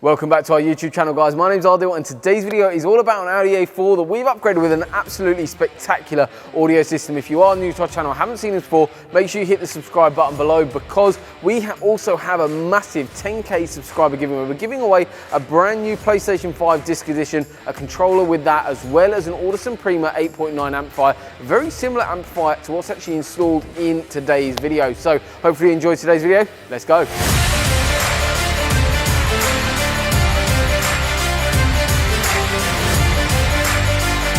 Welcome back to our YouTube channel, guys. My name's Audil and today's video is all about an Audi A4 that we've upgraded with an absolutely spectacular audio system. If you are new to our channel, haven't seen us before, make sure you hit the subscribe button below because we also have a massive 10K subscriber giveaway. We're giving away a brand new PlayStation 5 disc edition, a controller with that, as well as an Audison Prima 8.9 amplifier, a very similar amplifier to what's actually installed in today's video. So hopefully you enjoyed today's video. Let's go.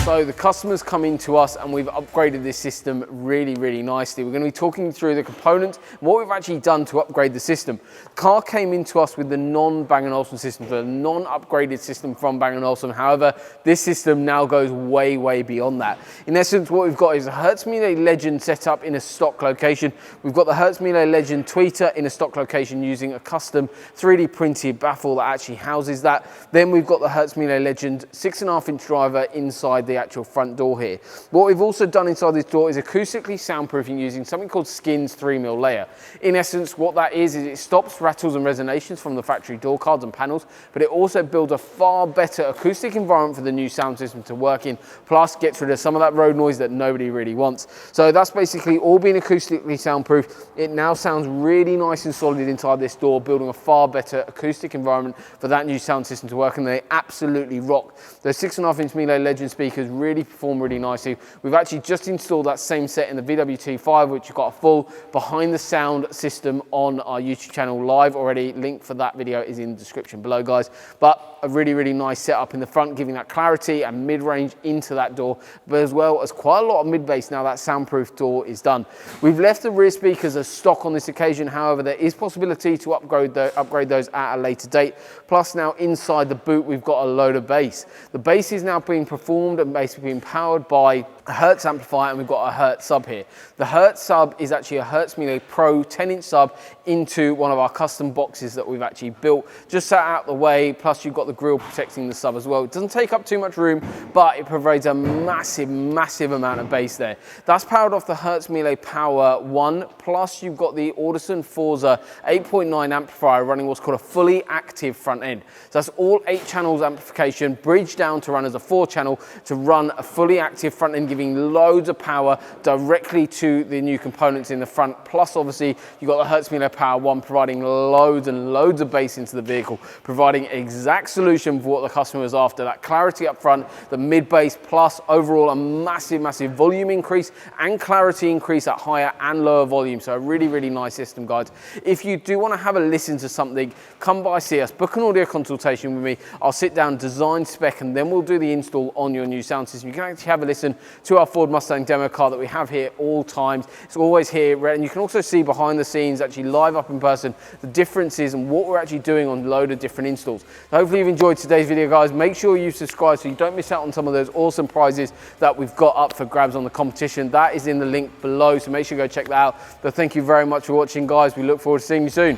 So the customers come into us and we've upgraded this system really nicely. We're going to be talking through the components and what we've actually done to upgrade the system. The car came into us with the non-Bang Olufsen system, the non-upgraded system from Bang Olufsen. However, this system now goes way beyond that. In essence, what we've got is a Hertz Mille Legend set up in a stock location. We've got the Hertz Mille Legend tweeter in a stock location using a custom 3D printed baffle that actually houses that. Then we've got the Hertz Mille Legend 6.5-inch driver inside the actual front door here. What we've also done inside this door is acoustically soundproofing using something called Skin's 3mm layer. In essence, what that is it stops rattles and resonations from the factory door cards and panels, but it also builds a far better acoustic environment for the new sound system to work in, plus gets rid of some of that road noise that nobody really wants. So that's basically all being acoustically soundproof. It now sounds really nice and solid inside this door, building a far better acoustic environment for that new sound system to work, and they absolutely rock. Those 6.5-inch Mille Legend speakers really perform really nicely. We've actually just installed that same set in the VW-T5, which you've got a full behind the sound system on our YouTube channel live already. Link for that video is in the description below, guys. But a really nice setup in the front, giving that clarity and mid-range into that door, but as well as quite a lot of mid-bass now that soundproof door is done. We've left the rear speakers as stock on this occasion. However, there is possibility to upgrade those at a later date. Plus now inside the boot, we've got a load of bass. The bass is now being performed and basically being powered by a Hertz amplifier, and we've got a Hertz sub here. The Hertz sub is actually a Hertz Mille Pro 10-inch sub into one of our custom boxes that we've actually built, just sat out the way, plus you've got the grille protecting the sub as well. It doesn't take up too much room, but it provides a massive amount of bass there. That's powered off the Hertz Mille Power 1, plus you've got the Audison Forza 8.9 amplifier running what's called a fully active front end. So that's all 8 channels amplification, bridged down to run as a 4-channel to run a fully active front end, giving loads of power directly to the new components in the front. Plus obviously you've got the Hertz Mille Power 1 providing loads and loads of bass into the vehicle, providing exact solution for what the customer is after. That clarity up front, the mid bass, plus overall a massive volume increase and clarity increase at higher and lower volume. So a really nice system, guys. If you do want to have a listen to something, come by, see us, book an audio consultation with me. I'll sit down, design, spec, and then we'll do the install on your new sound system. You can actually have a listen to our Ford Mustang demo car that we have here all times. It's always here, and you can also see behind the scenes, actually live up in person, the differences and what we're actually doing on a load of different installs. So hopefully you've enjoyed today's video, guys. Make sure you subscribe so you don't miss out on some of those awesome prizes that we've got up for grabs on the competition. That is in the link below, so make sure you go check that out. But thank you very much for watching, guys. We look forward to seeing you soon.